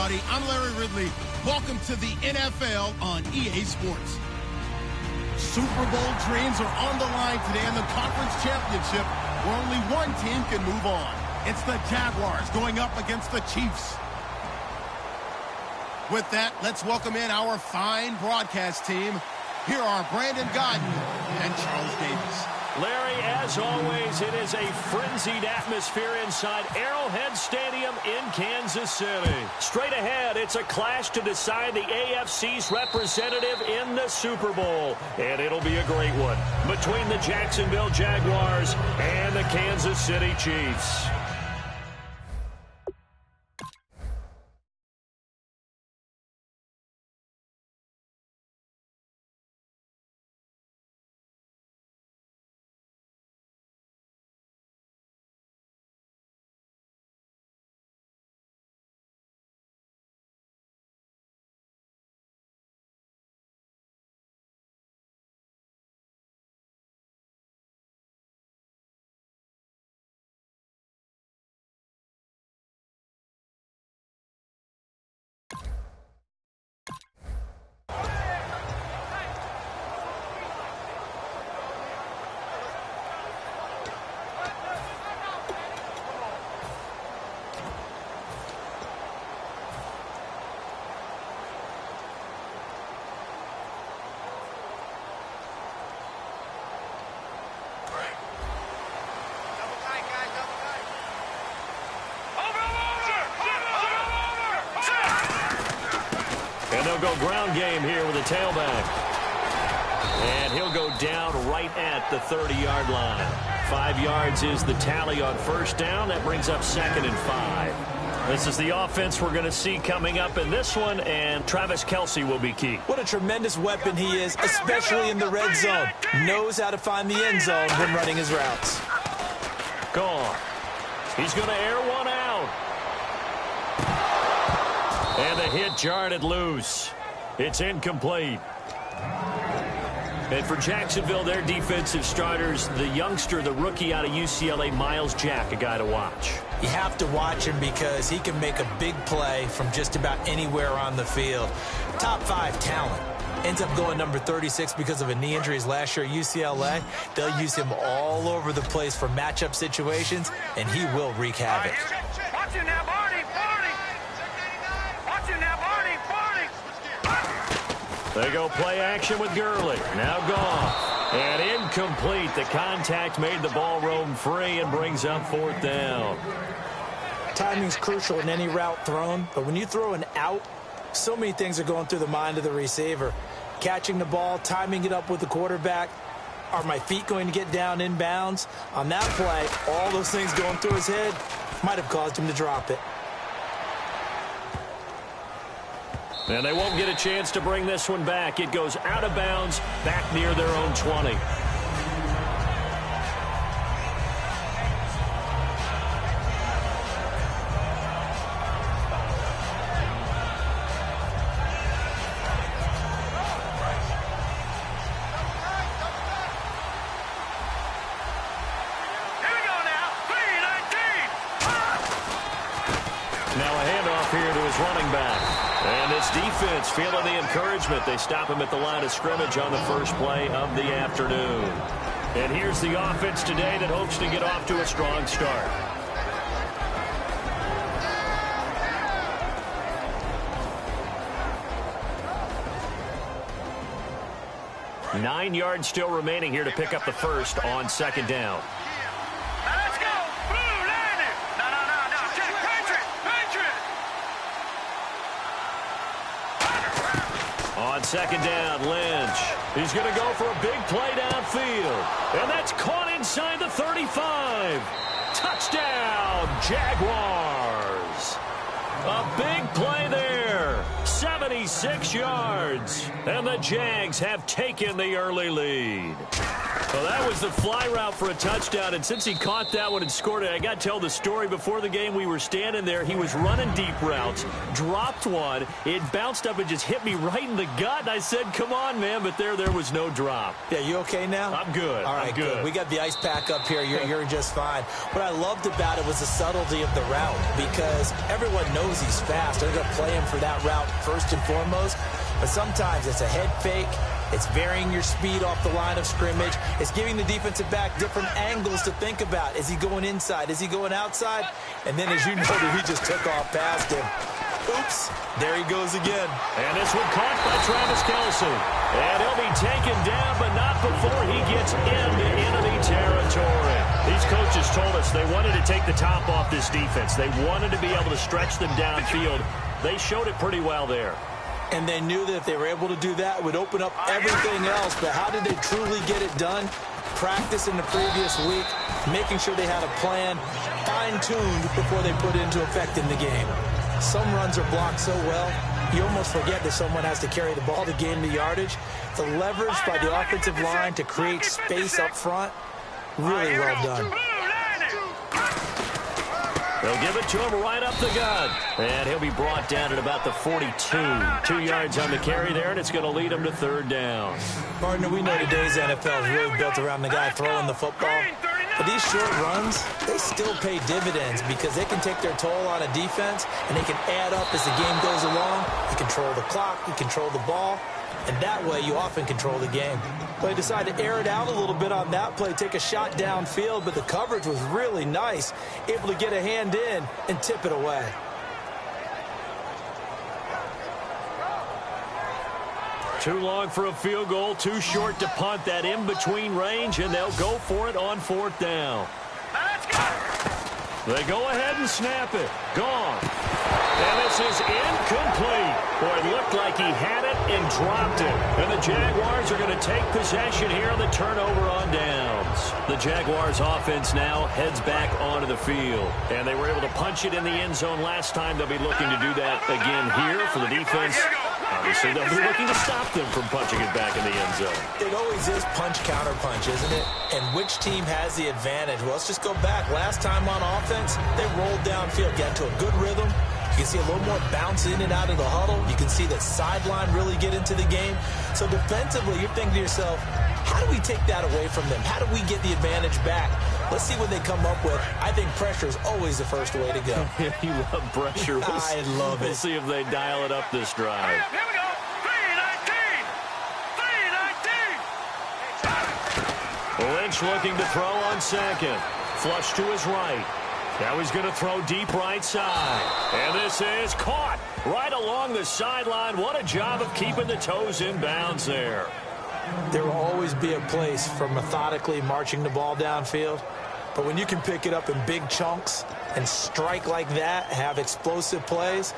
everybody. I'm Larry Ridley. Welcome to the NFL on EA Sports. Super Bowl dreams are on the line today in the conference championship where only one team can move on. It's the Jaguars going up against the Chiefs. With that, let's welcome in our fine broadcast team. Here are Brandon Godden and Charles Davis. Larry, as always, it is a frenzied atmosphere inside Arrowhead Stadium in Kansas City. Straight ahead, it's a clash to decide the AFC's representative in the Super Bowl. And it'll be a great one between the Jacksonville Jaguars and the Kansas City Chiefs. And they'll go ground game here with a tailback. And he'll go down right at the 30-yard line. 5 yards is the tally on first down. That brings up 2nd and 5. This is the offense we're going to see coming up in this one, and Travis Kelce will be key. What a tremendous weapon he is, especially in the red zone. Knows how to find the end zone when running his routes. Gone. He's going to air one out. And the hit jarred it loose. It's incomplete. And for Jacksonville, their defensive starters, the youngster, the rookie out of UCLA, Miles Jack, a guy to watch. You have to watch him because he can make a big play from just about anywhere on the field. Top 5 talent. Ends up going number 36 because of a knee injury last year at UCLA. They'll use him all over the place for matchup situations, and he will wreak havoc. Watch him now, Barney. Watch him now, Barney. They go play action with Gurley. Now gone. And incomplete. The contact made the ball roam free and brings up 4th down. Timing's crucial in any route thrown, but when you throw an out, so many things are going through the mind of the receiver. Catching the ball, timing it up with the quarterback. Are my feet going to get down inbounds? On that play, all those things going through his head might have caused him to drop it. And they won't get a chance to bring this one back. It goes out of bounds, back near their own 20. Now a handoff here to his running back. And this defense feeling the encouragement. They stop him at the line of scrimmage on the first play of the afternoon. And here's the offense today that hopes to get off to a strong start. Nine yards still remaining here to pick up the first on 2nd down. Let's go. Blue, land it. No. Jack, Patriot. On 2nd down, Lynch. He's going to go for a big play downfield. And that's caught inside the 35. Touchdown, Jaguars. A big play there. 76 yards. And the Jags have taken the early lead. Well, that was the fly route for a touchdown, and since he caught that one and scored it, I got to tell the story. Before the game, we were standing there. He was running deep routes, dropped one. It bounced up and just hit me right in the gut, and I said, come on, man, but there was no drop. Yeah, you okay now? I'm good. All right, good. We got the ice pack up here. You're just fine. What I loved about it was the subtlety of the route, because everyone knows he's fast. They're going to play him for that route first and foremost, but sometimes it's a head fake. It's varying your speed off the line of scrimmage. It's giving the defensive back different angles to think about. Is he going inside? Is he going outside? And then, as you noted, he just took off past him. Oops, there he goes again. And this one caught by Travis Kelce. And he'll be taken down, but not before he gets into enemy territory. These coaches told us they wanted to take the top off this defense. They wanted to be able to stretch them downfield. They showed it pretty well there. And they knew that if they were able to do that, it would open up everything else. But how did they truly get it done? Practice in the previous week, making sure they had a plan, fine-tuned before they put it into effect in the game. Some runs are blocked so well, you almost forget that someone has to carry the ball to gain the yardage. The leverage by the offensive line to create space up front, really well done. They'll give it to him right up the gut. And he'll be brought down at about the 42. 2 yards on the carry there, and it's going to lead him to third down. Partner, we know today's NFL is really built around the guy throwing the football. But these short runs, they still pay dividends because they can take their toll on a defense, and they can add up as the game goes along. You control the clock, you control the ball, and that way you often control the game. Well, he decided to air it out a little bit on that play, take a shot downfield, but the coverage was really nice, able to get a hand in and tip it away. Too long for a field goal, too short to punt. That in-between range, and they'll go for it on fourth down. They go ahead and snap it. Gone. And this is incomplete. Boy, it looked like he had it and dropped it. And the Jaguars are going to take possession here on the turnover on downs. The Jaguars offense now heads back onto the field. And they were able to punch it in the end zone last time. They'll be looking to do that again here for the defense. Obviously, they'll be looking to stop them from punching it back in the end zone. It always is punch-counter-punch, isn't it? And which team has the advantage? Well, let's just go back. Last time on offense, they rolled downfield, got into a good rhythm. You can see a little more bounce in and out of the huddle. You can see the sideline really get into the game. So defensively, you're thinking to yourself, how do we take that away from them? How do we get the advantage back? Let's see what they come up with. I think pressure is always the first way to go. You love pressure. I love it. We'll see if they dial it up this drive. Here we go. 3-19. Lynch looking to throw on second. Flush to his right. Now he's going to throw deep right side. And this is caught right along the sideline. What a job of keeping the toes in bounds there. There will always be a place for methodically marching the ball downfield. But when you can pick it up in big chunks and strike like that, have explosive plays,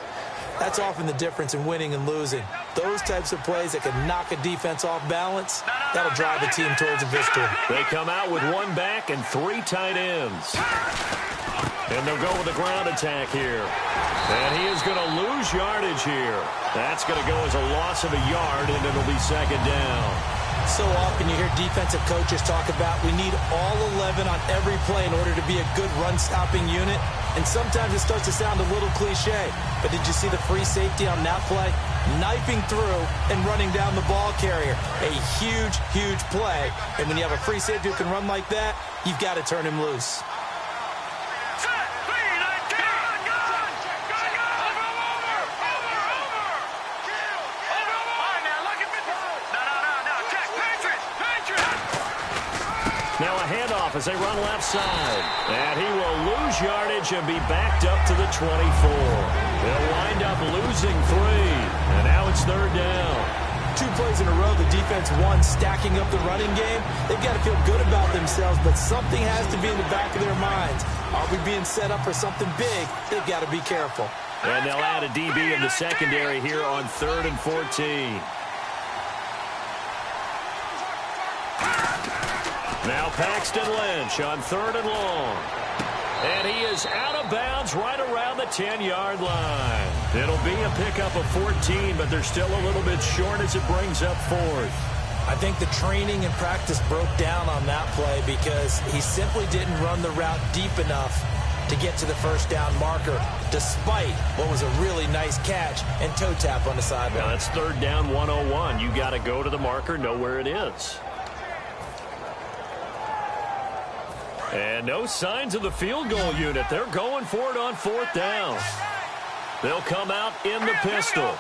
that's often the difference in winning and losing. Those types of plays that can knock a defense off balance, that'll drive a team towards a victory. They come out with one back and 3 tight ends. And they'll go with a ground attack here. And he is going to lose yardage here. That's going to go as a loss of a yard, and it'll be second down. So often you hear defensive coaches talk about we need all 11 on every play in order to be a good run-stopping unit. And sometimes it starts to sound a little cliche. But did you see the free safety on that play? Knifing through and running down the ball carrier. A huge, huge play. And when you have a free safety who can run like that, you've got to turn him loose. Now a handoff as they run left side. And he will lose yardage and be backed up to the 24. They'll wind up losing 3. And now it's third down. 2 plays in a row, the defense won, stacking up the running game. They've got to feel good about themselves, but something has to be in the back of their minds. Are we being set up for something big? They've got to be careful. And they'll add a DB in the secondary here on 3rd and 14. Now Paxton Lynch on 3rd and long. And he is out of bounds right around the 10-yard line. It'll be a pickup of 14, but they're still a little bit short as it brings up 4th. I think the training and practice broke down on that play because he simply didn't run the route deep enough to get to the first down marker, despite what was a really nice catch and toe tap on the sideline. Now that's 3rd down 101. You got to go to the marker, know where it is. And no signs of the field goal unit. They're going for it on 4th down. They'll come out in the pistol.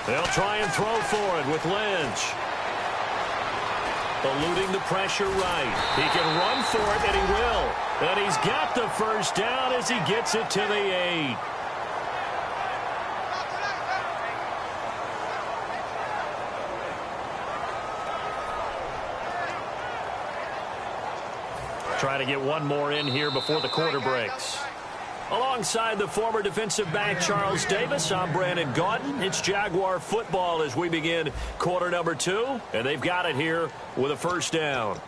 They'll try and throw for it with Lynch. Eluding the pressure right. He can run for it, and he will. And he's got the first down as he gets it to the 8. Try to get one more in here before the quarter breaks. Alongside the former defensive back Charles Davis, I'm Brandon Gaudin. It's Jaguar football as we begin quarter number 2, and they've got it here with a first down.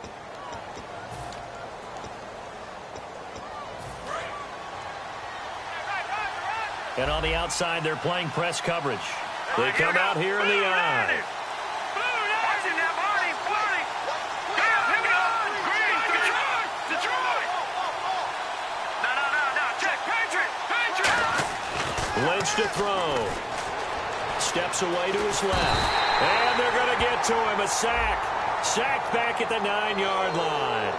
And on the outside, they're playing press coverage. They come out here in the eye. Lynch to throw. Steps away to his left. And they're going to get to him. A sack. Sacked back at the 9-yard line.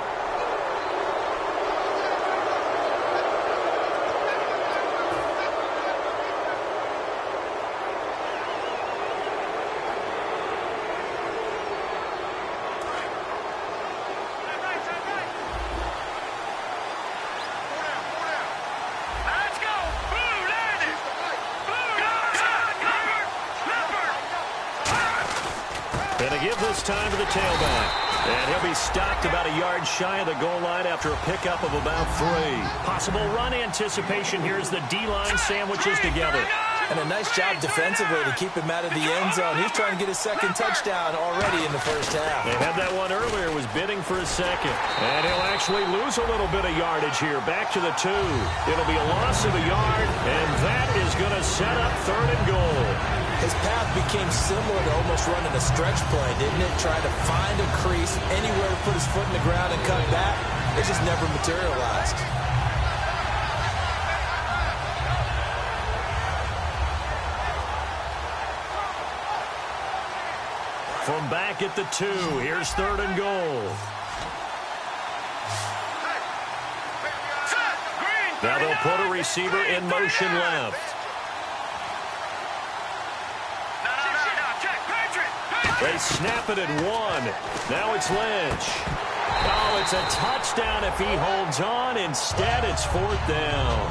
This time to the tailback. And he'll be stopped about a yard shy of the goal line after a pickup of about 3. Possible run anticipation here as the D-line sandwiches together. And a nice job defensively to keep him out of the end zone. He's trying to get his second touchdown already in the first half. They had that one earlier, was bidding for a second. And he'll actually lose a little bit of yardage here. Back to the 2. It'll be a loss of a yard, and that is going to set up 3rd and goal. His path became similar to almost running a stretch play, didn't it? Trying to find a crease, anywhere to put his foot in the ground and cut back. It just never materialized. From back at the 2, here's 3rd and goal. Now they'll put a receiver in motion left. They snap it at 1. Now it's Lynch. Oh, it's a touchdown if he holds on. Instead, it's 4th down.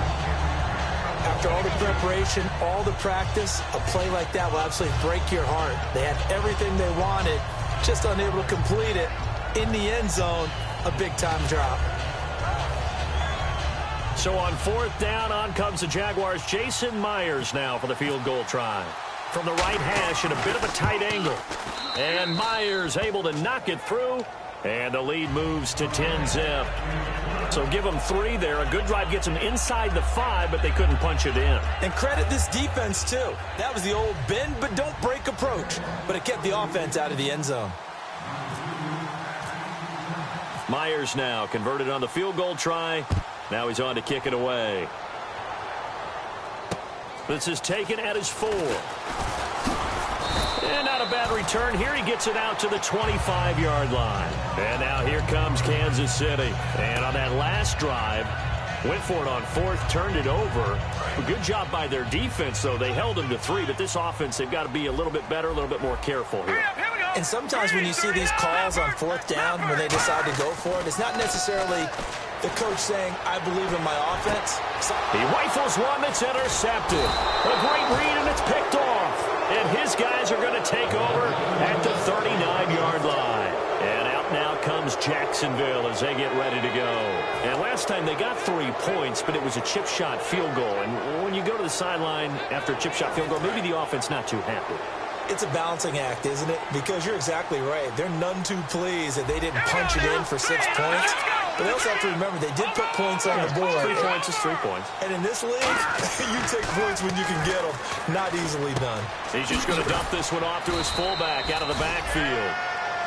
After all the preparation, all the practice, a play like that will absolutely break your heart. They had everything they wanted, just unable to complete it. In the end zone, a big-time drop. So on 4th down, on comes the Jaguars' Jason Myers now for the field goal try. From the right hash at a bit of a tight angle. And Myers able to knock it through. And the lead moves to 10-zip. So give them 3 there. A good drive gets them inside the 5, but they couldn't punch it in. And credit this defense, too. That was the old bend but don't break approach. But it kept the offense out of the end zone. Myers now converted on the field goal try. Now he's on to kick it away. This is taken at his 4. And not a bad return here. He gets it out to the 25-yard line. And now here comes Kansas City. And on that last drive, went for it on 4th, turned it over. A good job by their defense, though. They held him to 3, but this offense, they've got to be a little bit better, a little bit more careful here. And sometimes when you see these calls on 4th down, when they decide to go for it, it's not necessarily the coach saying, I believe in my offense. He rifles one that's intercepted. A great read, and it's picked off. And his guys are going to take over at the 39-yard line. And out now comes Jacksonville as they get ready to go. And last time they got 3 points, but it was a chip shot field goal. And when you go to the sideline after a chip shot field goal, maybe the offense not too happy. It's a balancing act, isn't it? Because you're exactly right. They're none too pleased that they didn't punch it in for 6 points. But they also have to remember they did put points on the board. 3 points is 3 points. And in this league, you take points when you can get them. Not easily done. He's just going to dump this one off to his fullback out of the backfield.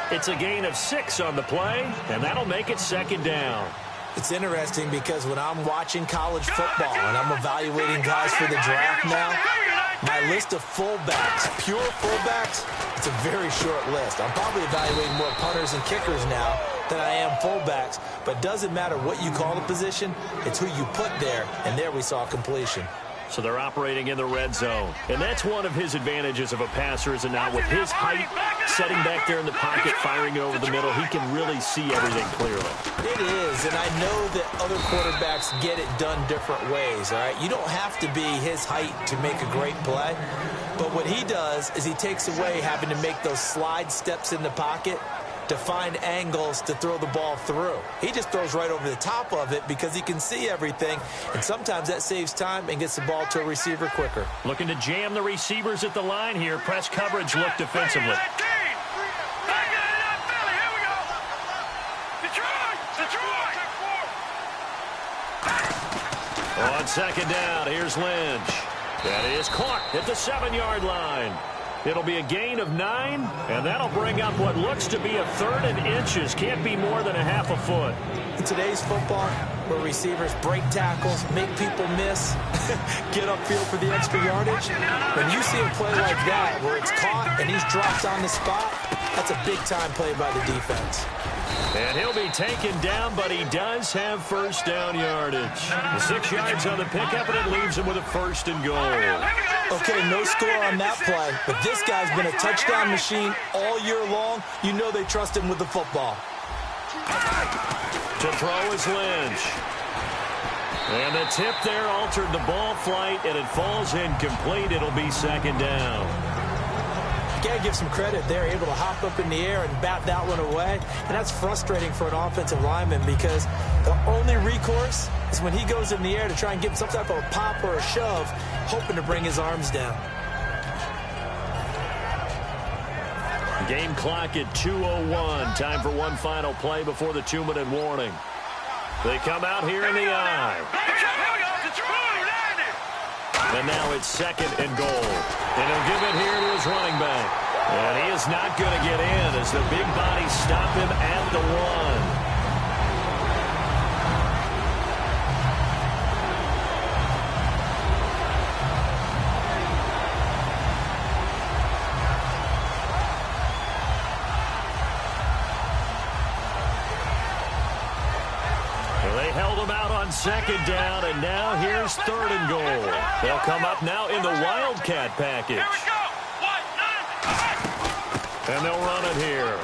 It's a gain of 6 on the play, and that'll make it 2nd down. It's interesting because when I'm watching college football and I'm evaluating guys for the draft now, my list of fullbacks, pure fullbacks, it's a very short list. I'm probably evaluating more punters and kickers now than I am fullbacks, but it doesn't matter what you call the position, it's who you put there, and there we saw completion. So they're operating in the red zone. And that's one of his advantages of a passer, is it not? With his height, setting back there in the pocket, firing over the middle, he can really see everything clearly. It is, and I know that other quarterbacks get it done different ways, all right? You don't have to be his height to make a great play. But what he does is he takes away having to make those slide steps in the pocket to find angles to throw the ball through. He just throws right over the top of it because he can see everything, and sometimes that saves time and gets the ball to a receiver quicker. Looking to jam the receivers at the line here. Press coverage look defensively. On 2nd down, here's Lynch. That is caught at the 7-yard line. It'll be a gain of 9, and that'll bring up what looks to be a 3rd and inches. Can't be more than a half a foot. In today's football, where receivers break tackles, make people miss, get upfield for the extra yardage, when you see a play like that where it's caught and he's dropped on the spot, that's a big-time play by the defense. And he'll be taken down, but he does have 1st down yardage. 6 yards on the pickup, and it leaves him with a 1st and goal. Okay, no score on that play, but this guy's been a touchdown machine all year long. You know they trust him with the football. To throw is Lynch. And the tip there altered the ball flight, and it falls incomplete. It'll be 2nd down. You got to give some credit. They're able to hop up in the air and bat that one away. And that's frustrating for an offensive lineman because the only recourse is when he goes in the air to try and get some type of a pop or a shove, hoping to bring his arms down. Game clock at 2:01. Time for one final play before the 2-minute warning. They come out here in the eye. And now it's 2nd and goal. And he'll give it here to his running back. And he is not going to get in as the big bodies stop him at the 1. They held him out on 2nd down, and now here's 3rd and goal. They'll come up now in the Wildcat package. And they'll run it here.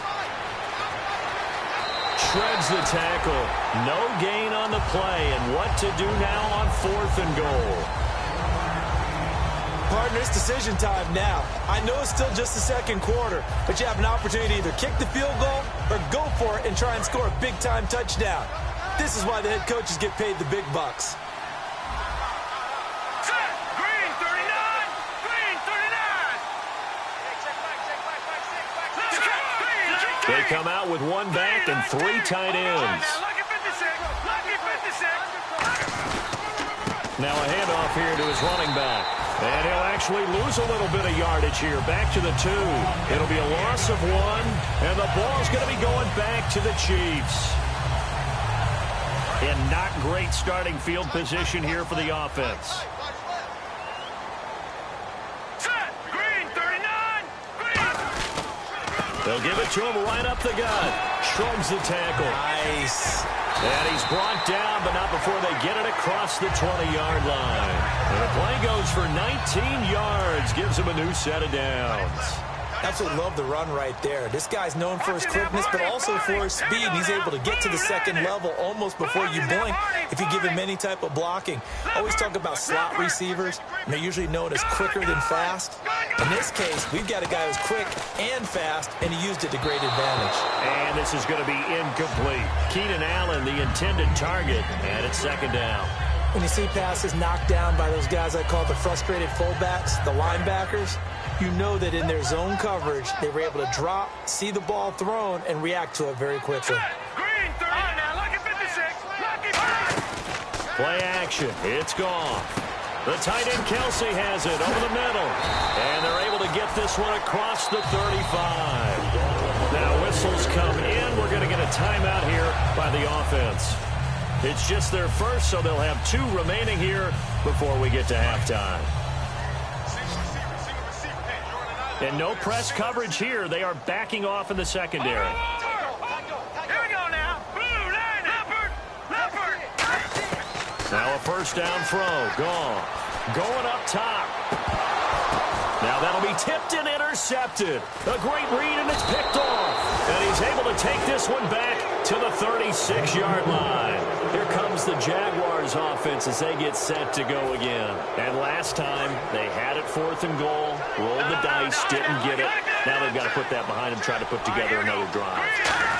Shreds the tackle. No gain on the play, and what to do now on 4th and goal. Partner, it's decision time now. I know it's still just the 2nd quarter, but you have an opportunity to either kick the field goal or go for it and try and score a big-time touchdown. This is why the head coaches get paid the big bucks. Green 39! Green 39! They come out with 1 back and 3 tight ends. Now a handoff here to his running back. And he'll actually lose a little bit of yardage here. Back to the 2. It'll be a loss of 1. And the ball's going to be going back to the Chiefs. And not great starting field position here for the offense. Green 39! Green! They'll give it to him right up the gut. Shrugs the tackle. Nice. And he's brought down, but not before they get it across the 20-yard line. And the play goes for 19 yards. Gives him a new set of downs. Absolutely love the run right there. This guy's known for his quickness, but also for his speed. He's able to get to the 2nd level almost before you blink if you give him any type of blocking. I always talk about slot receivers, and they're usually known as quicker than fast. In this case, we've got a guy who's quick and fast, and he used it to great advantage. And this is going to be incomplete. Keenan Allen, the intended target, and it's 2nd down. When you see passes knocked down by those guys I call the frustrated fullbacks, the linebackers, You know that in their zone coverage, they were able to drop, see the ball thrown, and react to it very quickly. Green, 30. Now, lucky 56. Lucky 50. Play action. It's gone. The tight end Kelsey has it over the middle. And they're able to get this one across the 35. Now whistles come in. We're going to get a timeout here by the offense. It's just their first, so they'll have 2 remaining here before we get to halftime. And no press coverage here. They are backing off in the secondary. Here we go now. Blue line. Leopard. Now a first down throw. Gone. Going up top. Now that'll be tipped and intercepted. A great read, and it's picked off. And he's able to take this one back to the 36-yard line. Here comes the Jaguars offense as they get set to go again. And last time, they had it 4th and goal, rolled the dice, didn't get it. Now they've got to put that behind them, try to put together another drive.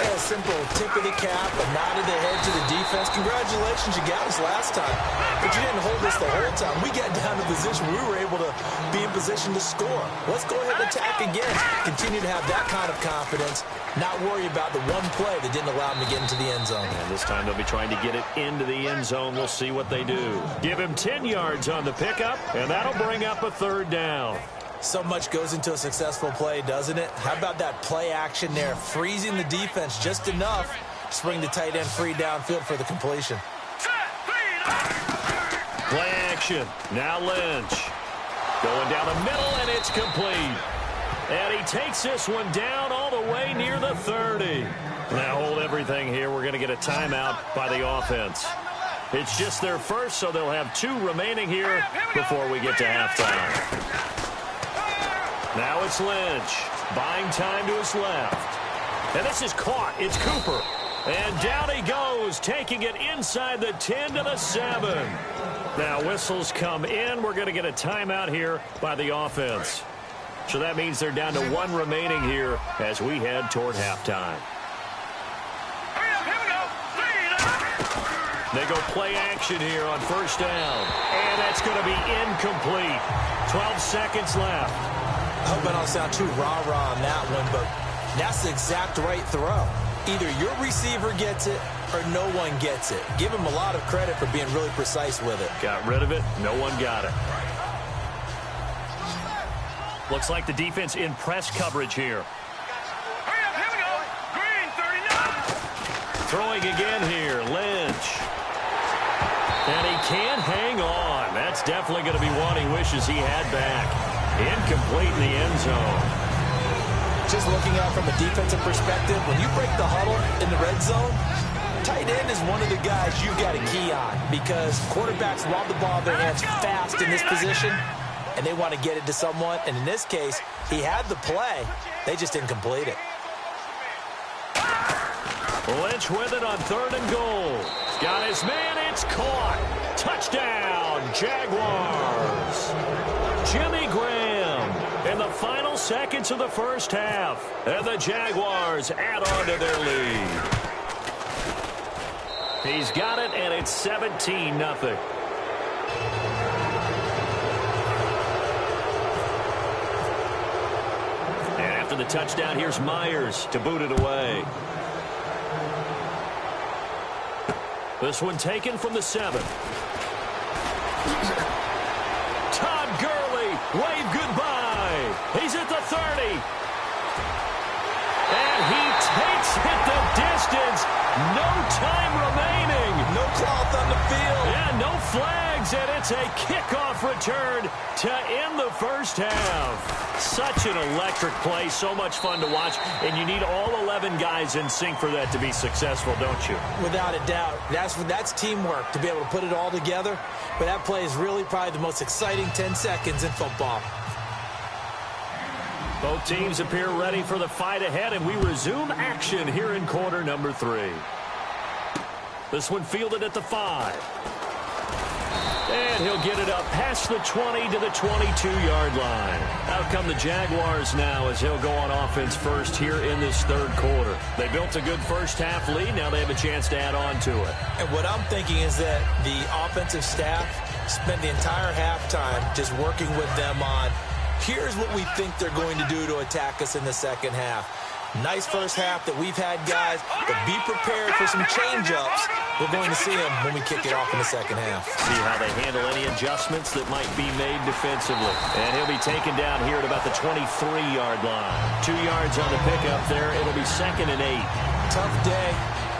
A simple tip of the cap, a nod of the head to the defense. Congratulations, you got us last time. But you didn't hold us the whole time. We got down to position. We were able to be in position to score. Let's go ahead and attack again. Continue to have that kind of confidence. Not worry about the one play that didn't allow them to get into the end zone. And this time they'll be trying to get it into the end zone. We'll see what they do. Give him 10 yards on the pickup, and that'll bring up a 3rd down. So much goes into a successful play, doesn't it? How about that play action there? Freezing the defense just enough to bring the tight end free downfield for the completion. Play action. Now Lynch. Going down the middle, and it's complete. And he takes this one down all the way near the 30. Now hold everything here. We're going to get a timeout by the offense. It's just their first, so they'll have 2 remaining here before we get to halftime. Now it's Lynch. Buying time to his left. And this is caught. It's Cooper. And down he goes, taking it inside the 10 to the 7. Now whistles come in. We're going to get a timeout here by the offense. So that means they're down to 1 remaining here as we head toward halftime. They go play action here on first down. And that's going to be incomplete. 12 seconds left. I hope I don't sound too rah-rah on that one, but that's the exact right throw. Either your receiver gets it or no one gets it. Give him a lot of credit for being really precise with it. Got rid of it. No one got it. Looks like the defense in press coverage here. Hurry up, here we go. Green, 39. Throwing again here, Lynch. And he can't hang on. That's definitely going to be one he wishes he had back. Incomplete in the end zone. Just looking out from a defensive perspective, when you break the huddle in the red zone, tight end is one of the guys you've got a key on because quarterbacks want the ball in their hands fast in this position, and they want to get it to someone. And in this case, he had the play. They just didn't complete it. Lynch with it on 3rd and goal. Got his man. It's caught. Touchdown, Jaguars. Jimmy Graham in the final seconds of the first half. And the Jaguars add on to their lead. He's got it, and it's 17-0. And after the touchdown, here's Myers to boot it away. This one taken from the 7. Todd Gurley, wave goodbye. He's at the 30. And he takes it the distance. No time remaining. No cloth on the field. Yeah, no flags, and it's a kickoff return to end the first half. Such an electric play, so much fun to watch, and you need all 11 guys in sync for that to be successful, don't you? Without a doubt. That's teamwork to be able to put it all together, but that play is really probably the most exciting 10 seconds in football. Both teams appear ready for the fight ahead, and we resume action here in quarter number 3. This one fielded at the 5. And he'll get it up past the 20 to the 22-yard line. Out come the Jaguars now as he'll go on offense first here in this 3rd quarter. They built a good first half lead. Now they have a chance to add on to it. And what I'm thinking is that the offensive staff spent the entire halftime just working with them on Here's what we think they're going to do to attack us in the second half. Nice first half that we've had, guys, but be prepared for some change-ups. We're going to see them when we kick it off in the second half. See how they handle any adjustments that might be made defensively. And he'll be taken down here at about the 23-yard line. 2 yards on the pickup there. It'll be 2nd and 8. Tough day,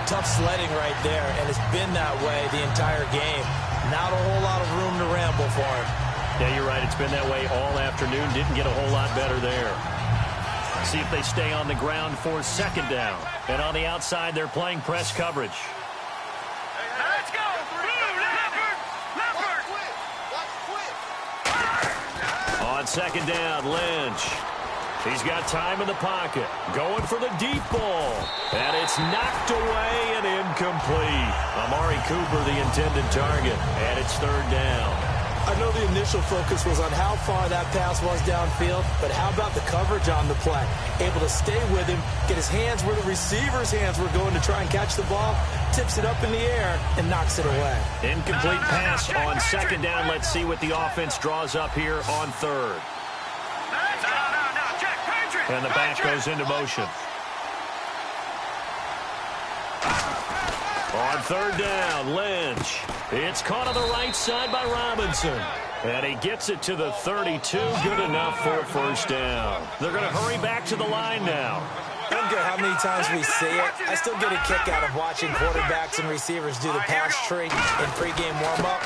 tough sledding right there, and it's been that way the entire game. Not a whole lot of room to ramble for him. Yeah, you're right. It's been that way all afternoon. Didn't get a whole lot better there. See if they stay on the ground for 2nd down. And on the outside, they're playing press coverage. Let's go! Leopard! On 2nd down, Lynch. He's got time in the pocket. Going for the deep ball. And it's knocked away and incomplete. Amari Cooper, the intended target. And it's 3rd down. I know the initial focus was on how far that pass was downfield, but how about the coverage on the play? Able to stay with him, get his hands where the receiver's hands were going to try and catch the ball, tips it up in the air, and knocks it away. Incomplete pass on 2nd down. Let's see what the offense draws up here on 3rd. No, check, Patriot! And the back goes into motion. On 3rd down, Lynch. It's caught on the right side by Robinson. And he gets it to the 32. Good enough for a 1st down. They're going to hurry back to the line now. I don't care how many times we see it. I still get a kick out of watching quarterbacks and receivers do the pass tree in pregame warm-up.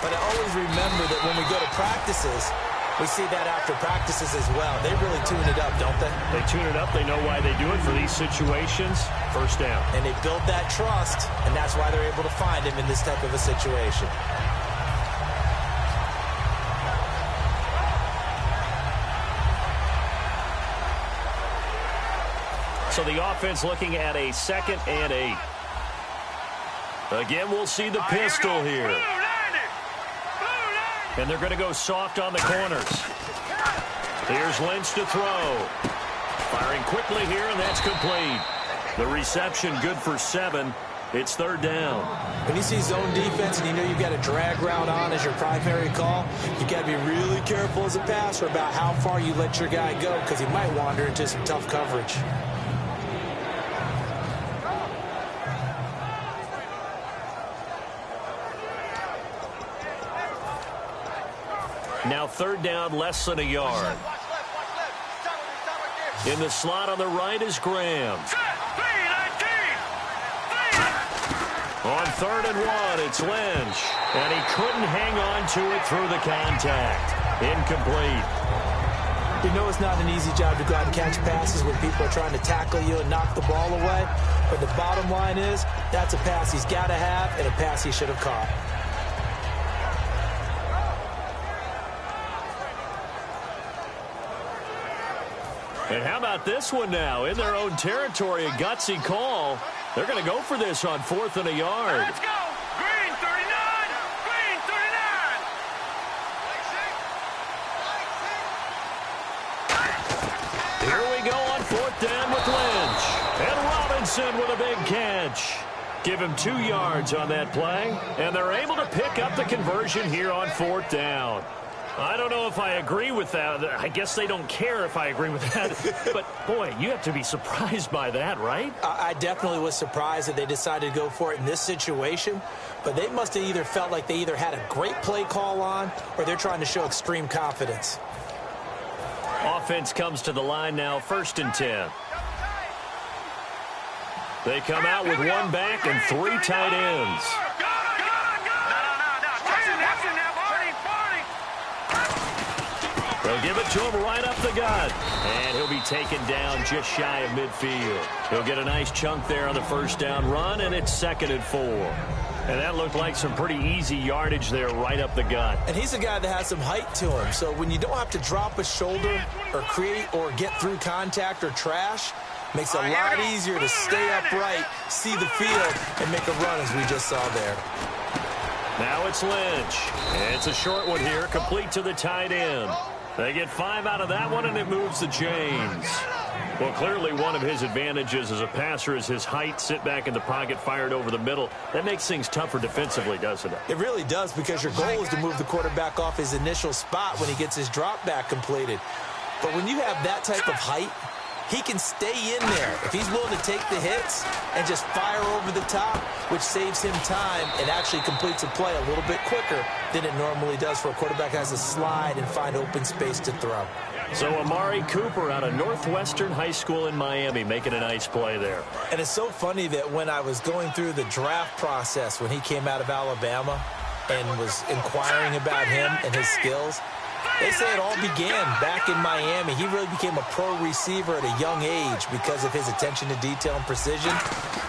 But I always remember that when we go to practices, we see that after practices as well. They really tune it up, don't they? They tune it up. They know why they do it for these situations. 1st down. And they build that trust, and that's why they're able to find him in this type of a situation. So the offense looking at a 2nd and 8. Again, we'll see the pistol here. And they're going to go soft on the corners. Here's Lynch to throw. Firing quickly here, and that's complete. The reception good for 7. It's 3rd down. When you see zone defense and you know you've got a drag route on as your primary call, you got to be really careful as a passer about how far you let your guy go because he might wander into some tough coverage. Now 3rd down, less than a yard. In the slot on the right is Graham. On 3rd and 1, it's Lynch. And he couldn't hang on to it through the contact. Incomplete. You know it's not an easy job to go out and catch passes when people are trying to tackle you and knock the ball away. But the bottom line is, that's a pass he's got to have and a pass he should have caught. And how about this one now? In their own territory, a gutsy call. They're going to go for this on 4th and a yard. Let's go! Green 39! Green 39! Here we go on 4th down with Lynch. And Robinson with a big catch. Give him 2 yards on that play. And they're able to pick up the conversion here on 4th down. I don't know if I agree with that. I guess they don't care if I agree with that. But, boy, you have to be surprised by that, right? I definitely was surprised that they decided to go for it in this situation. But they must have either felt like they either had a great play call on or they're trying to show extreme confidence. Offense comes to the line now, 1st and 10. They come out with 1 back and 3 tight ends. They'll give it to him right up the gut. And he'll be taken down just shy of midfield. He'll get a nice chunk there on the 1st down run, and it's 2nd and 4. And that looked like some pretty easy yardage there right up the gut. And he's a guy that has some height to him. So when you don't have to drop a shoulder or create or get through contact or trash, makes it a lot easier to stay upright, see the field, and make a run as we just saw there. Now it's Lynch. And it's a short one here, complete to the tight end. They get 5 out of that one, and it moves the chains. Well, clearly one of his advantages as a passer is his height. Sit back in the pocket, fired over the middle. That makes things tougher defensively, doesn't it? It really does, because your goal is to move the quarterback off his initial spot when he gets his drop back completed. But when you have that type of height, he can stay in there if he's willing to take the hits and just fire over the top, which saves him time and actually completes a play a little bit quicker than it normally does for a quarterback who has to slide and find open space to throw. So Amari Cooper out of Northwestern High School in Miami making a nice play there. And it's so funny that when I was going through the draft process when he came out of Alabama and was inquiring about him and his skills, they say it all began back in Miami. He really became a pro receiver at a young age because of his attention to detail and precision.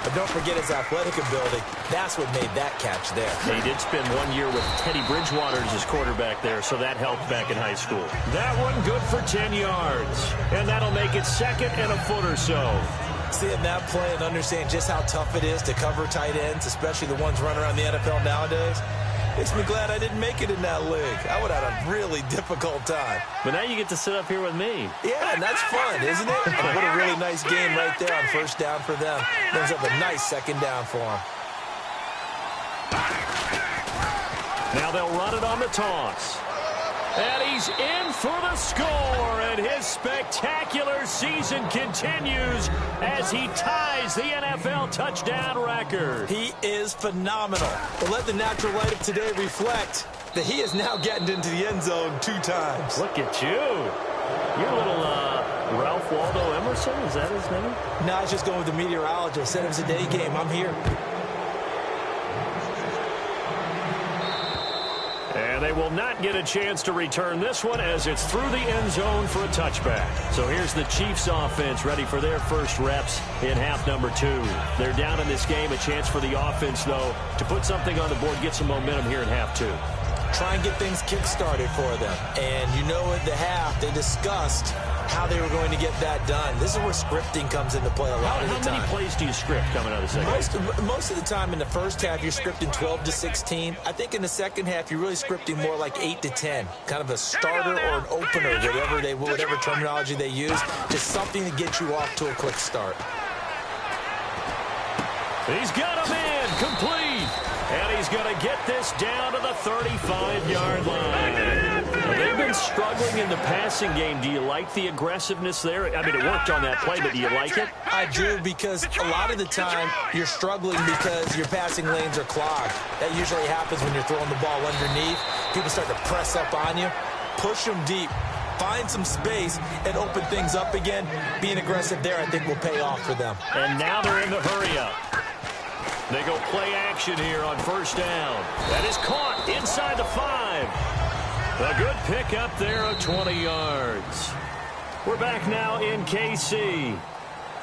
But don't forget his athletic ability. That's what made that catch there. He did spend 1 year with Teddy Bridgewater as his quarterback there, so that helped back in high school. That one good for 10 yards. And that'll make it 2nd and a foot or so. Seeing that play and understand just how tough it is to cover tight ends, especially the ones running around the NFL nowadays, makes me glad I didn't make it in that league. I would have had a really difficult time. But now you get to sit up here with me. Yeah, and that's fun, isn't it? And what a really nice game right there on first down for them. Brings up a nice 2nd down for them. Now they'll run it on the toss. And he's in for the score, and his spectacular season continues as he ties the NFL touchdown record. He is phenomenal. But let the natural light of today reflect that he is now getting into the end zone 2 times. Look at you. You're a little Ralph Waldo Emerson, is that his name? No, I was just going with the meteorologist. Said it was a day game. I'm here. And they will not get a chance to return this one as it's through the end zone for a touchback. So here's the Chiefs offense ready for their first reps in half number 2. They're down in this game. A chance for the offense, though, to put something on the board, get some momentum here in half 2. Try and get things kick-started for them. And you know at the half, they discussed how they were going to get that done. This is where scripting comes into play a lot of the time. How many plays do you script coming out of the second half? Most of the time in the first half, you're scripting 12 to 16. I think in the second half, you're really scripting more like 8 to 10. Kind of a starter or an opener, whatever terminology they use. Just something to get you off to a quick start. He's got him in, complete. And he's going to get this down to the 35-yard line. They've been struggling in the passing game. Do you like the aggressiveness there? I mean, it worked on that play, but do you like it? I do, because a lot of the time you're struggling because your passing lanes are clogged. That usually happens when you're throwing the ball underneath. People start to press up on you. Push them deep. Find some space and open things up again. Being aggressive there, I think, will pay off for them. And now they're in the hurry-up. They go play action here on first down. That is caught inside the 5. A good pickup there of 20 yards. We're back now in KC.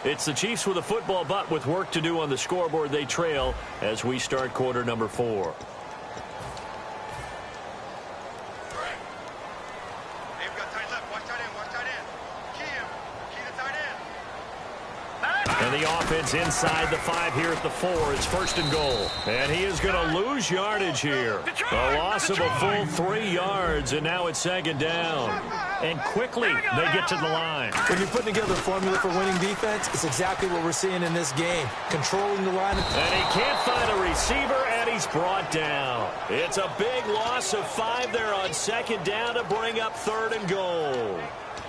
It's the Chiefs with a football, but with work to do on the scoreboard. They trail as we start quarter number 4. And the offense inside the 5 here at the 4. It's 1st and goal. And he is going to lose yardage here. A loss of a full 3 yards, and now it's 2nd down. And quickly they get to the line. When you're putting together a formula for winning defense, it's exactly what we're seeing in this game. Controlling the line. And he can't find a receiver, and he's brought down. It's a big loss of 5 there on 2nd down to bring up 3rd and goal.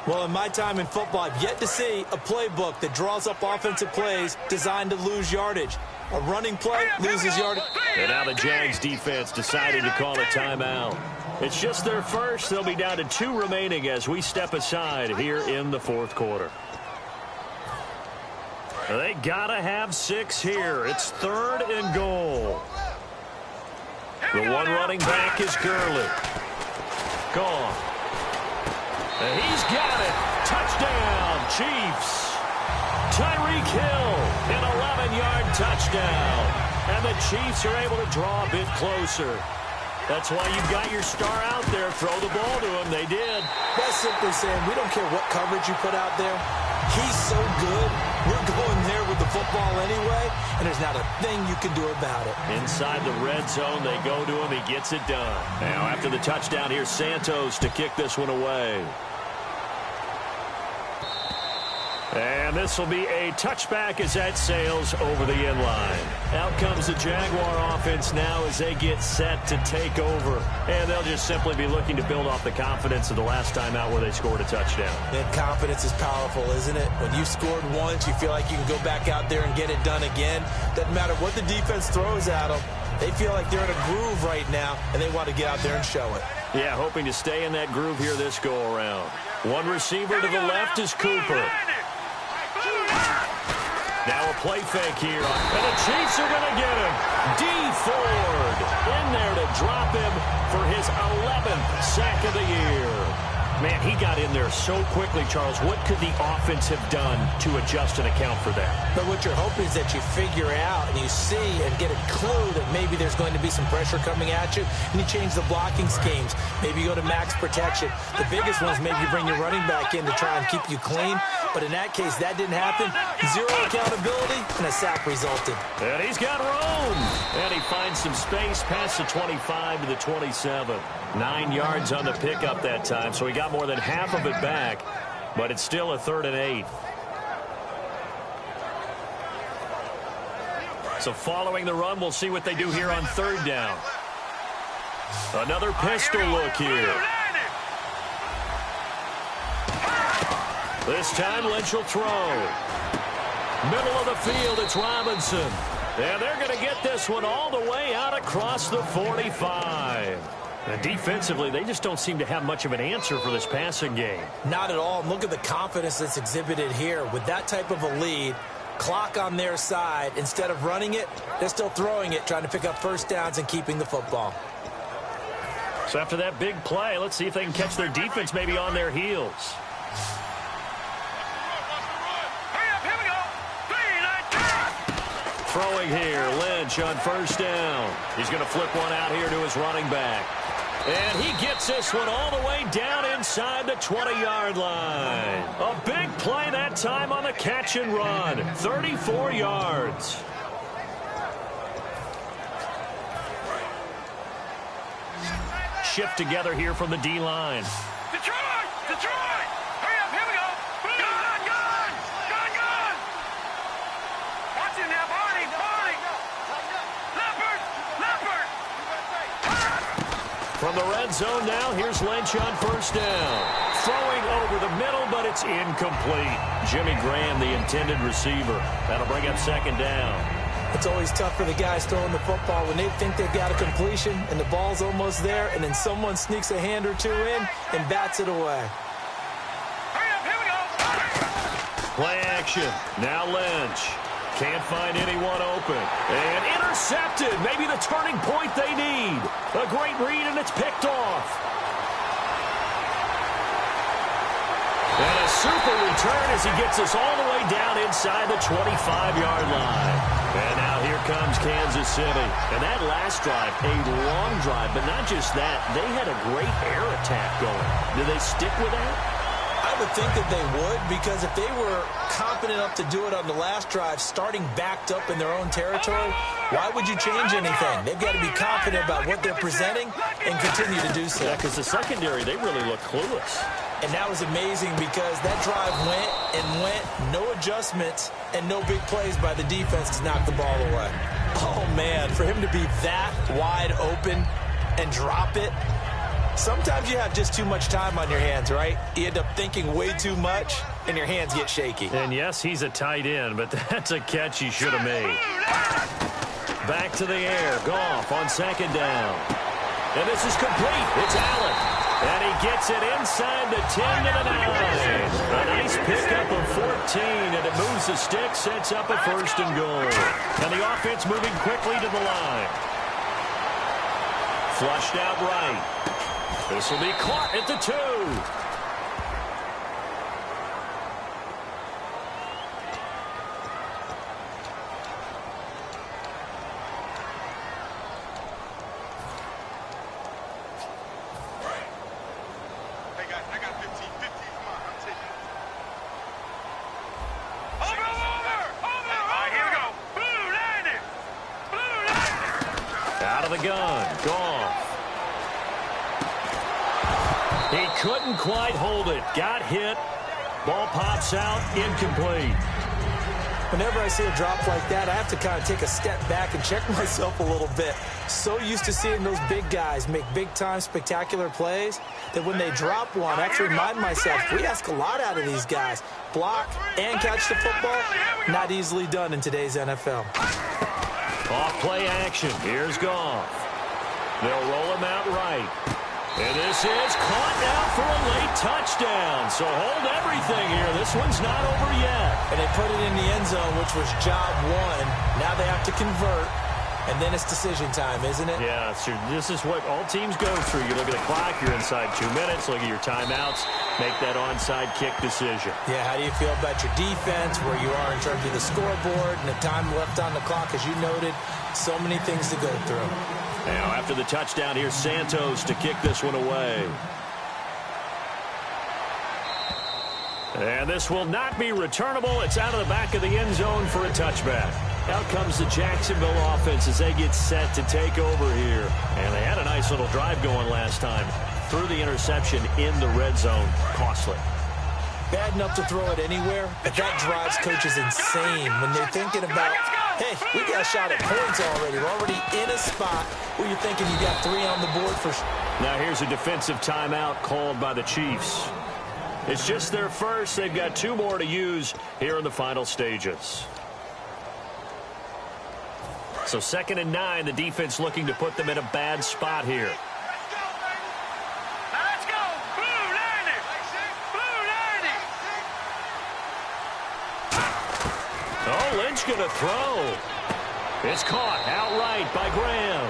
Well, in my time in football, I've yet to see a playbook that draws up offensive plays designed to lose yardage. A running play loses yardage. And now the Jags defense decided to call a timeout. It's just their first. They'll be down to 2 remaining as we step aside here in the 4th quarter. They gotta have 6 here. It's 3rd and goal. The one running back is Gurley. Gone. And he's got it. Touchdown, Chiefs. Tyreek Hill, an 11-yard touchdown. And the Chiefs are able to draw a bit closer. That's why you've got your star out there. Throw the ball to him. They did. That's simply saying we don't care what coverage you put out there. He's so good. We're going there with the football anyway, and there's not a thing you can do about it. Inside the red zone, they go to him. He gets it done. Now, after the touchdown, here's Santos to kick this one away. And this will be a touchback as that sails over the inline. Out comes the Jaguar offense now as they get set to take over. And they'll just simply be looking to build off the confidence of the last time out where they scored a touchdown. And confidence is powerful, isn't it? When you scored once, you feel like you can go back out there and get it done again. Doesn't matter what the defense throws at them. They feel like they're in a groove right now, and they want to get out there and show it. Yeah, hoping to stay in that groove here this go-around. One receiver to the left is Cooper. Now a play fake here, and the Chiefs are going to get him. D. Ford in there to drop him for his 11th sack of the year. Man, he got in there so quickly, Charles. What could the offense have done to adjust and account for that? But what you're hoping is that you figure out and you see and get a clue that maybe there's going to be some pressure coming at you, and you change the blocking schemes. Maybe you go to max protection. The biggest one is maybe you bring your running back in to try and keep you clean. But in that case, that didn't happen. Zero accountability, and a sack resulted. And he's got room. And he finds some space past the 25 to the 27. 9 yards on the pickup that time, so he got more than half of it back. But it's still a 3rd and 8. So following the run, we'll see what they do here on 3rd down. Another pistol look here. This time, Lynch will throw. Middle of the field, it's Robinson. And they're going to get this one all the way out across the 45. And defensively, they just don't seem to have much of an answer for this passing game. Not at all. Look at the confidence that's exhibited here. With that type of a lead, clock on their side, instead of running it, they're still throwing it, trying to pick up first downs and keeping the football. So after that big play, let's see if they can catch their defense maybe on their heels. Throwing here, Lynch on 1st down. He's going to flip one out here to his running back. And he gets this one all the way down inside the 20-yard line. A big play that time on the catch and run. 34 yards. Shift together here from the D-line. Detroit! Detroit! Hurry up, here we go! Gun! Gun! Gun! Gun! Watch him now, Barney! Barney! Leopard! Leopard! From the red zone now, here's Lynch on 1st down. Throwing over the middle, but it's incomplete. Jimmy Graham, the intended receiver. That'll bring up 2nd down. It's always tough for the guys throwing the football when they think they've got a completion and the ball's almost there, and then someone sneaks a hand or two in and bats it away. Hurry up, here we go! Play action. Now Lynch. Can't find anyone open. And intercepted. Maybe the turning point they need. A great read, and it's picked off. And a super return as he gets us all the way down inside the 25-yard line. And now here comes Kansas City. And that last drive, a long drive, but not just that. They had a great air attack going. Do they stick with that? I would think that they would, because if they were confident enough to do it on the last drive, starting backed up in their own territory, why would you change anything? They've got to be confident about what they're presenting and continue to do so. Yeah, because the secondary, they really look clueless. And that was amazing because that drive went and went, no adjustments, and no big plays by the defense to knock the ball away. Oh, man, for him to be that wide open and drop it, sometimes you have just too much time on your hands, right? You end up thinking way too much, and your hands get shaky. And yes, he's a tight end, but that's a catch he should have made. Back to the air. Goff on 2nd down. And this is complete. It's Allen. And he gets it inside the 10 to the 9. A nice pickup of 14, and it moves the stick, sets up a 1st and goal. And the offense moving quickly to the line. Flushed out right. This will be caught at the 2. The gun. Goff. He couldn't quite hold it. Got hit. Ball pops out, incomplete. Whenever I see a drop like that, I have to kind of take a step back and check myself a little bit. So used to seeing those big guys make big-time spectacular plays that when they drop one, I have to remind myself, we ask a lot out of these guys. Block and catch the football, not easily done in today's NFL. Off play action. Here's Goff. They'll roll him out right. And this is caught now for a late touchdown. So hold everything here. This one's not over yet. And they put it in the end zone, which was job one. Now they have to convert. And then it's decision time, isn't it? Yeah, so this is what all teams go through. You look at the clock, you're inside 2 minutes, look at your timeouts, make that onside kick decision. Yeah, how do you feel about your defense, where you are in terms of the scoreboard, and the time left on the clock, as you noted, so many things to go through. Now, after the touchdown, here's Santos to kick this one away. And this will not be returnable. It's out of the back of the end zone for a touchback. Out comes the Jacksonville offense as they get set to take over here. And they had a nice little drive going last time. Threw the interception in the red zone. Costly. Bad enough to throw it anywhere, but that drives coaches insane when they're thinking about, hey, we got a shot at points already. We're already in a spot where you're thinking you got 3 on the board for. Now here's a defensive timeout called by the Chiefs. It's just their first. They've got 2 more to use here in the final stages. So 2nd and 9, the defense looking to put them in a bad spot here. Let's go. Blue 90. Blue 90. Oh, Lynch going to throw. It's caught outright by Graham.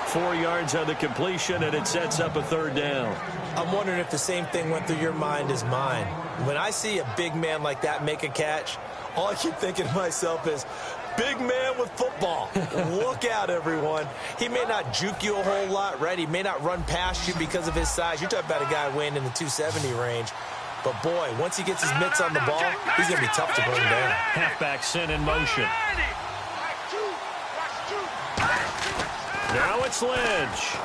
4 yards on the completion, and it sets up a 3rd down. I'm wondering if the same thing went through your mind as mine. When I see a big man like that make a catch, all I keep thinking to myself is, big man with football. Look out, everyone. He may not juke you a whole lot, right? He may not run past you because of his size. You're talking about a guy weighing in the 270 range. But, boy, once he gets his mitts on the ball, he's going to be tough to bring down. Halfback sent in motion. Now it's Lynch.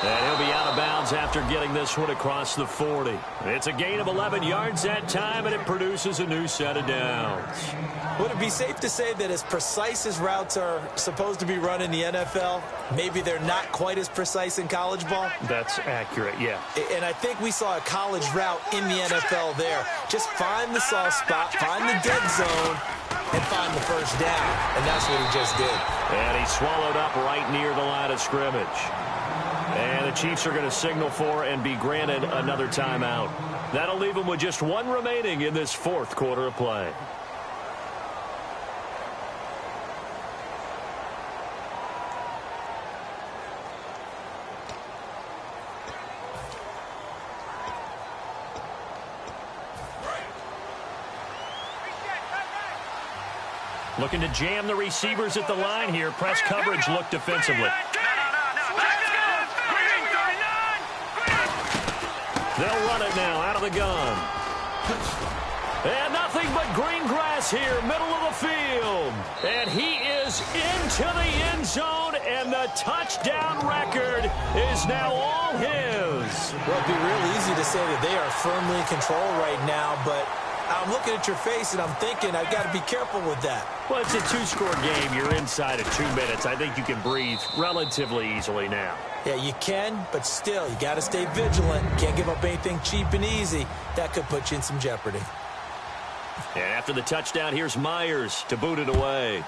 And he'll be out of bounds after getting this one across the 40. It's a gain of 11 yards that time, and it produces a new set of downs. Would it be safe to say that as precise as routes are supposed to be run in the NFL, maybe they're not quite as precise in college ball? That's accurate, yeah. And I think we saw a college route in the NFL there. Just find the soft spot, find the dead zone, and find the first down. And that's what he just did. And he swallowed up right near the line of scrimmage. And the Chiefs are going to signal for and be granted another timeout. That'll leave them with just 1 remaining in this 4th quarter of play. Looking to jam the receivers at the line here. Press coverage look defensively. They'll run it now out of the gun. And nothing but green grass here, middle of the field. And he is into the end zone, and the touchdown record is now all his. Well, it'd be real easy to say that they are firmly in control right now, but I'm looking at your face, and I'm thinking I've got to be careful with that. Well, it's a 2-score game. You're inside of 2 minutes. I think you can breathe relatively easily now. Yeah, you can, but still, you got to stay vigilant. Can't give up anything cheap and easy. That could put you in some jeopardy. And after the touchdown, here's Myers to boot it away.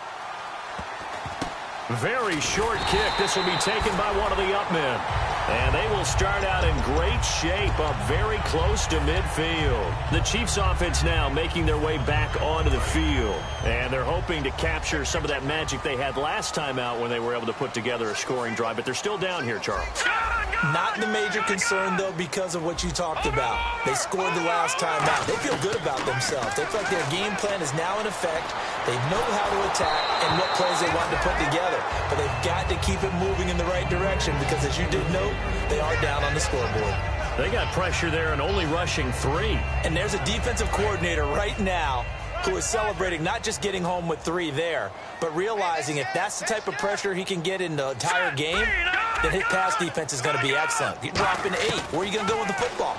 Very short kick. This will be taken by one of the up men. And they will start out in great shape, up very close to midfield. The Chiefs offense now making their way back onto the field. And they're hoping to capture some of that magic they had last time out when they were able to put together a scoring drive. But they're still down here, Charles. Not the major concern, though, because of what you talked about. They scored the last time out. They feel good about themselves. They feel like their game plan is now in effect. They know how to attack and what plays they want to put together. But they've got to keep it moving in the right direction because, as you did note, they are down on the scoreboard. They got pressure there and only rushing 3. And there's a defensive coordinator right now who is celebrating not just getting home with 3 there, but realizing if that's the type of pressure he can get in the entire game, then his pass defense is going to be excellent. You're dropping 8. Where are you going to go with the football?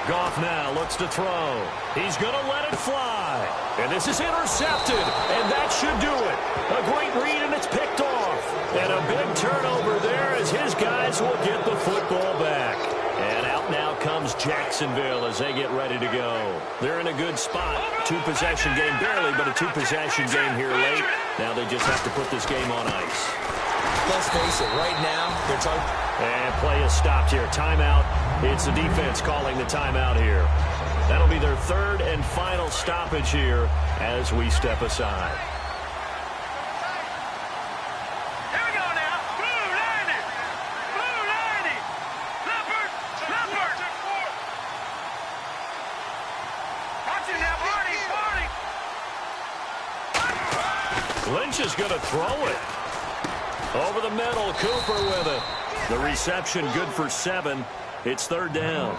Goff now looks to throw. He's going to let it fly. And this is intercepted, and that should do it. A great read, and it's picked off. And a big turnover there as his guys will get the football back. And out now comes Jacksonville as they get ready to go. They're in a good spot. Two-possession game, barely, but a two-possession game here late. Now they just have to put this game on ice. Let's face it, right now, they're talking. And play is stopped here. Timeout. It's the defense calling the timeout here. That'll be their third and final stoppage here as we step aside. Here we go now. Blue 90. Blue 90. Leopard. Leopard. Watch it now, Barney. Barney. Lynch is going to throw it. Over the middle, Cooper with it. The reception good for 7. It's third down.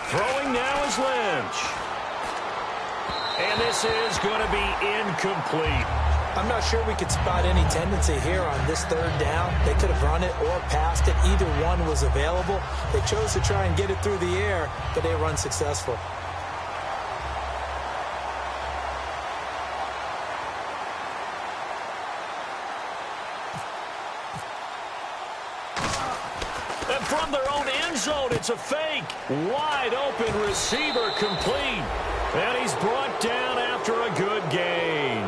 Throwing now is Lynch. And this is going to be incomplete. I'm not sure we could spot any tendency here on this third down. They could have run it or passed it. Either one was available. They chose to try and get it through the air, but they were unsuccessful. And from their own end zone, it's a fake. Wide open receiver complete. And he's brought down after a good gain.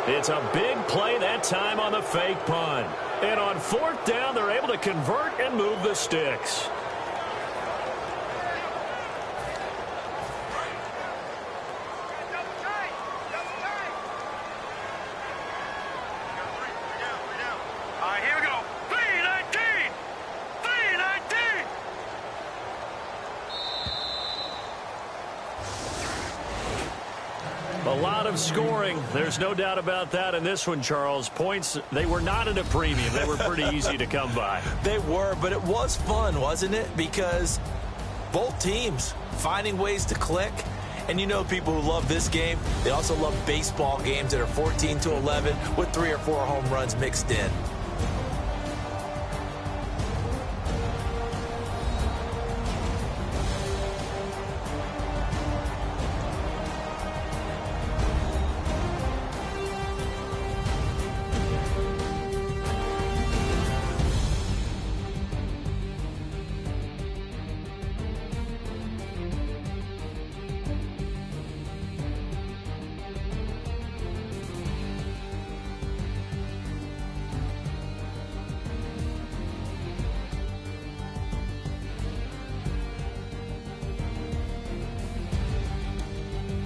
It's a big play that time on the fake punt. And on fourth down, they're able to convert and move the sticks. All right, here we go. 319. 319. A lot of scoring. There's no doubt about that in this one, Charles. Points, they were not at a premium. They were pretty easy to come by. They were, but it was fun, wasn't it? Because both teams finding ways to click. And you know people who love this game, they also love baseball games that are 14-11 with 3 or 4 home runs mixed in.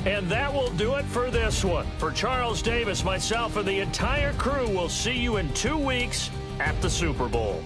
And that will do it for this one. For Charles Davis, myself, and the entire crew, we'll see you in 2 weeks at the Super Bowl.